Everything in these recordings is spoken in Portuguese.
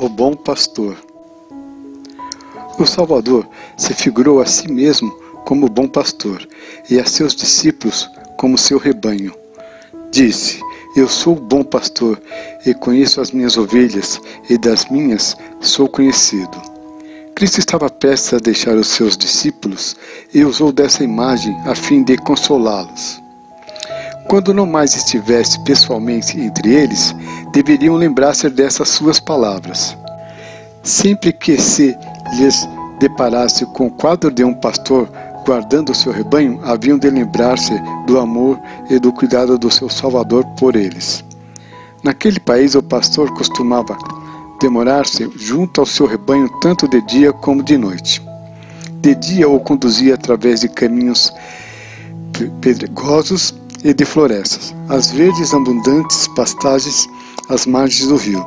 o bom pastor. O Salvador se figurou a si mesmo como o bom pastor e a seus discípulos como seu rebanho. Disse: eu sou o bom pastor e conheço as minhas ovelhas, e das minhas sou conhecido. Cristo estava prestes a deixar os seus discípulos e usou dessa imagem a fim de consolá-los. Quando não mais estivesse pessoalmente entre eles, deveriam lembrar-se dessas suas palavras. Sempre que se lhes deparasse com o quadro de um pastor guardando o seu rebanho, haviam de lembrar-se do amor e do cuidado do seu Salvador por eles. Naquele país, o pastor costumava demorar-se junto ao seu rebanho tanto de dia como de noite. De dia o conduzia através de caminhos pedregosos e de florestas, as verdes abundantes pastagens às margens do rio.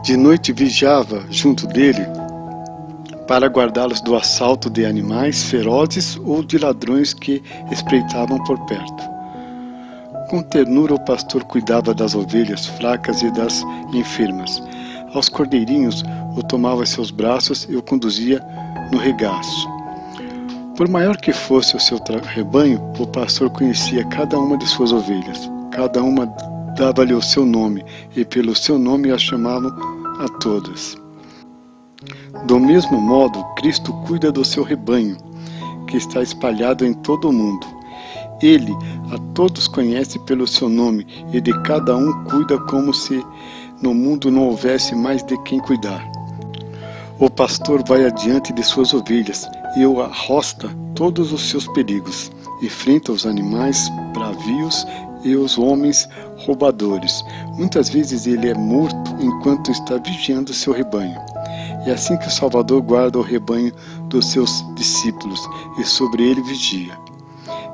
De noite vigiava junto dele para guardá-los do assalto de animais ferozes ou de ladrões que espreitavam por perto. Com ternura o pastor cuidava das ovelhas fracas e das enfermas. Aos cordeirinhos o tomava em seus braços e o conduzia no regaço. Por maior que fosse o seu rebanho, o pastor conhecia cada uma de suas ovelhas. Cada uma dava-lhe o seu nome, e pelo seu nome a chamavam a todas. Do mesmo modo, Cristo cuida do seu rebanho, que está espalhado em todo o mundo. Ele a todos conhece pelo seu nome, e de cada um cuida como se no mundo não houvesse mais de quem cuidar. O pastor vai adiante de suas ovelhas e o arrosta todos os seus perigos. Enfrenta os animais bravios e os homens roubadores. Muitas vezes ele é morto enquanto está vigiando seu rebanho. É assim que o Salvador guarda o rebanho dos seus discípulos e sobre ele vigia.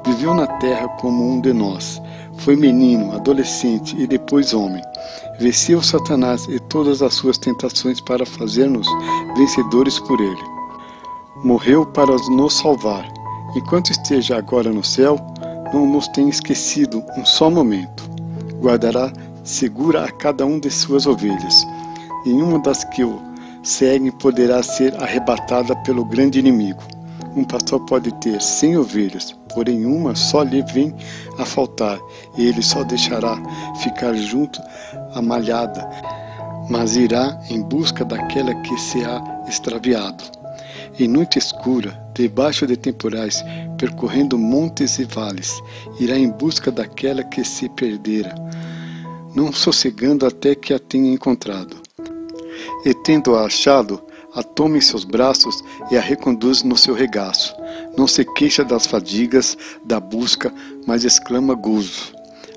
Viveu na terra como um de nós. Foi menino, adolescente e depois homem. Venceu Satanás e todas as suas tentações para fazer-nos vencedores por ele. Morreu para nos salvar. Enquanto esteja agora no céu, não nos tem esquecido um só momento. Guardará segura a cada um de suas ovelhas. Nenhuma das que o seguem poderá ser arrebatada pelo grande inimigo. Um pastor pode ter 100 ovelhas, porém uma só lhe vem a faltar, e ele só deixará ficar junto à malhada, mas irá em busca daquela que se há extraviado. Em noite escura, debaixo de temporais, percorrendo montes e vales, irá em busca daquela que se perdera, não sossegando até que a tenha encontrado. E tendo-a achado, a toma em seus braços e a reconduz no seu regaço. Não se queixa das fadigas da busca, mas exclama gozo: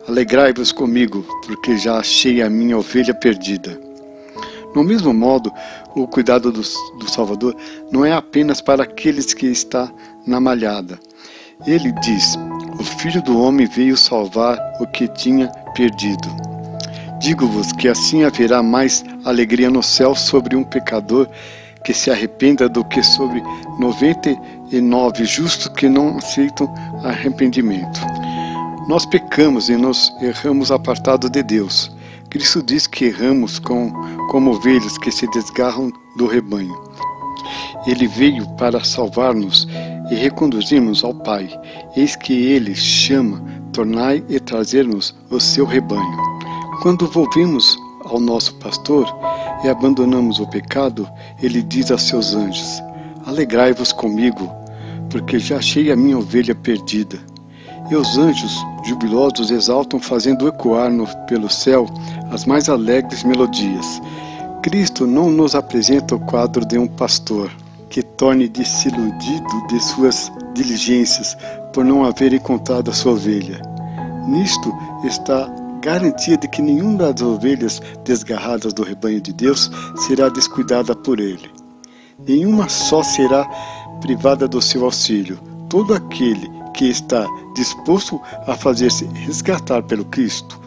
alegrai-vos comigo, porque já achei a minha ovelha perdida. No mesmo modo, o cuidado do Salvador não é apenas para aqueles que estão na malhada. Ele diz: o Filho do Homem veio salvar o que tinha perdido. Digo-vos que assim haverá mais alegria no céu sobre um pecador que se arrependa do que sobre 99 justos que não aceitam arrependimento. Nós pecamos e nos erramos apartado de Deus. Cristo diz que erramos como ovelhas que se desgarram do rebanho. Ele veio para salvar-nos e reconduzir-nos ao Pai. Eis que Ele chama: tornai e trazer-nos o seu rebanho. Quando volvemos ao nosso pastor e abandonamos o pecado, ele diz a seus anjos: alegrai-vos comigo, porque já achei a minha ovelha perdida. E os anjos jubilosos exaltam, fazendo ecoar pelo céu as mais alegres melodias. Cristo não nos apresenta o quadro de um pastor que torne desiludido de suas diligências por não haver encontrado a sua ovelha. Nisto está garantia de que nenhuma das ovelhas desgarradas do rebanho de Deus será descuidada por ele. Nenhuma só será privada do seu auxílio. Todo aquele que está disposto a fazer-se resgatar pelo Cristo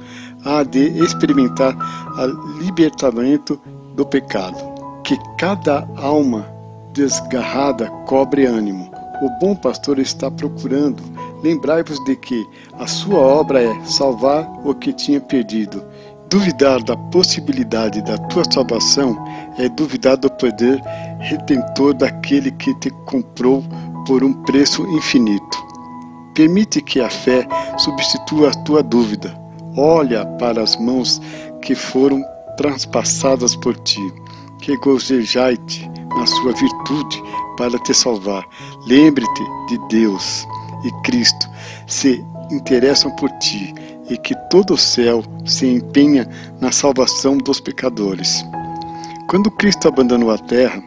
há de experimentar o libertamento do pecado. Que cada alma desgarrada cobre ânimo. O bom pastor está procurando. Lembrai-vos de que a sua obra é salvar o que tinha perdido, Duvidar da possibilidade da tua salvação é duvidar do poder redentor daquele que te comprou por um preço infinito. Permite que a fé substitua a tua dúvida. Olha para as mãos que foram transpassadas por ti. Regozijai-te na sua virtude para te salvar. Lembre-te de Deus e Cristo se interessam por ti e que todo o céu se empenha na salvação dos pecadores. Quando Cristo abandonou a terra,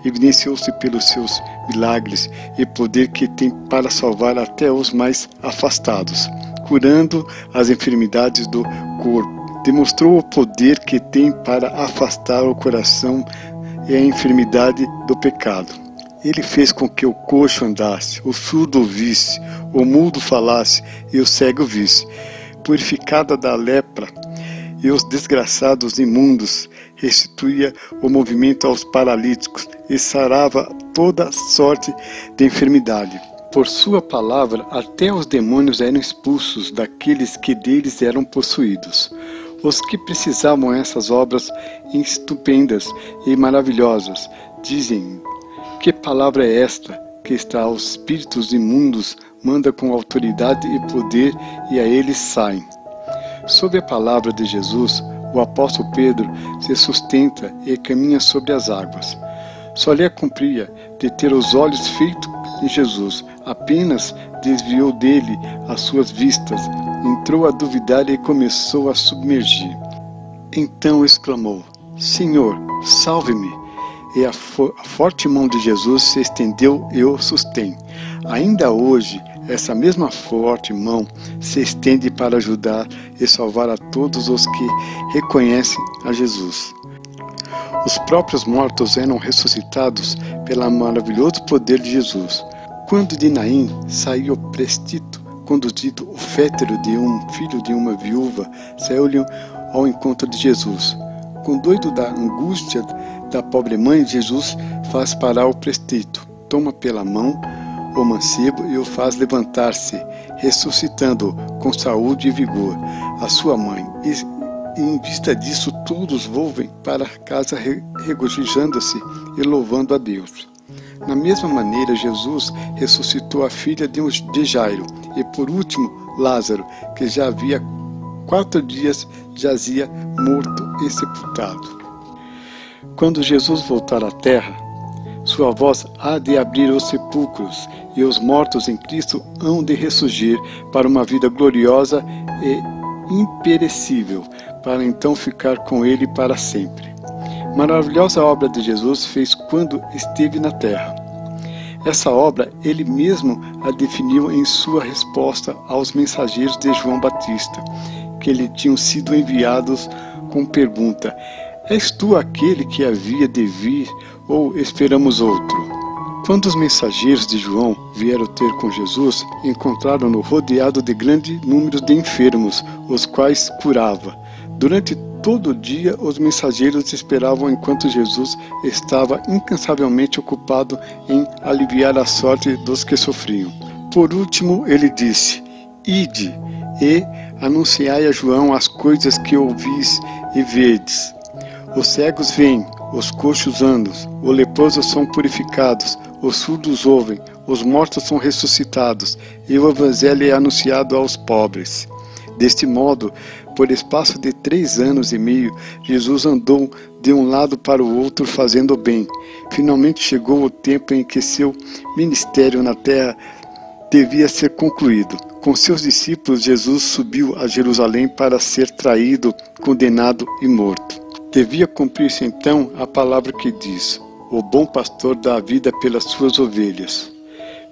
evidenciou-se pelos seus milagres e poder que tem para salvar até os mais afastados, curando as enfermidades do corpo. Demonstrou o poder que tem para afastar o coração e a enfermidade do pecado. Ele fez com que o coxo andasse, o surdo ouvisse, o mudo falasse e o cego visse. Purificada da lepra e os desgraçados imundos, restituía o movimento aos paralíticos e sarava toda sorte de enfermidade. Por sua palavra, até os demônios eram expulsos daqueles que deles eram possuídos. Os que precisavam essas obras estupendas e maravilhosas dizem: que palavra é esta que está aos espíritos imundos, manda com autoridade e poder, e a eles saem? Sob a palavra de Jesus, o apóstolo Pedro se sustenta e caminha sobre as águas. Só lhe cumpria de ter os olhos feitos em Jesus, apenas desviou dele as suas vistas, entrou a duvidar e começou a submergir. Então exclamou: Senhor, salve-me! E a forte mão de Jesus se estendeu e o sustém. Ainda hoje, essa mesma forte mão se estende para ajudar e salvar a todos os que reconhecem a Jesus. Os próprios mortos eram ressuscitados pelo maravilhoso poder de Jesus. Quando de Naim saiu prestito, conduzido o fétero de um filho de uma viúva, saiu-lhe ao encontro de Jesus. Com doido da angústia da pobre mãe, Jesus faz parar o prestito, toma pela mão o mancebo e o faz levantar-se, ressuscitando-o com saúde e vigor. A sua mãe, e em vista disso, todos volvem para casa regozijando-se e louvando a Deus. Na mesma maneira, Jesus ressuscitou a filha de Jairo e, por último, Lázaro, que já havia 4 dias jazia morto e sepultado. Quando Jesus voltar à terra, sua voz há de abrir os sepulcros e os mortos em Cristo hão de ressurgir para uma vida gloriosa e imperecível, para então ficar com Ele para sempre. Maravilhosa obra de Jesus fez quando esteve na terra. Essa obra ele mesmo a definiu em sua resposta aos mensageiros de João Batista, que lhe tinham sido enviados com pergunta: És tu aquele que havia de vir, ou esperamos outro? Quando os mensageiros de João vieram ter com Jesus, encontraram-no rodeado de grande número de enfermos, os quais curava. Durante todo o dia, os mensageiros esperavam enquanto Jesus estava incansavelmente ocupado em aliviar a sorte dos que sofriam. Por último, ele disse: Ide e anunciai a João as coisas que ouvis e vedes. Os cegos veem, os coxos andam, os leprosos são purificados, os surdos ouvem, os mortos são ressuscitados, e o evangelho é anunciado aos pobres. Deste modo, por espaço de 3 anos e meio, Jesus andou de um lado para o outro fazendo o bem. Finalmente chegou o tempo em que seu ministério na terra devia ser concluído. Com seus discípulos, Jesus subiu a Jerusalém para ser traído, condenado e morto. Devia cumprir-se então a palavra que diz: o bom pastor dá a vida pelas suas ovelhas.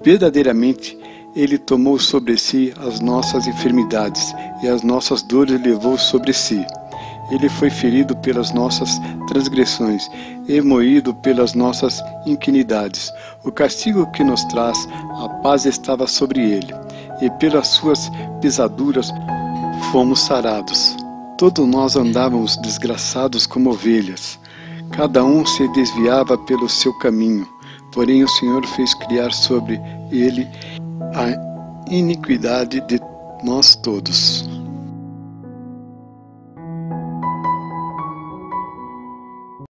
Verdadeiramente, ele tomou sobre si as nossas enfermidades e as nossas dores levou sobre si. Ele foi ferido pelas nossas transgressões e moído pelas nossas iniquidades. O castigo que nos traz a paz estava sobre ele, e pelas suas pisaduras fomos sarados. Todos nós andávamos desgraçados como ovelhas. Cada um se desviava pelo seu caminho, porém o Senhor fez criar sobre ele a iniquidade de nós todos.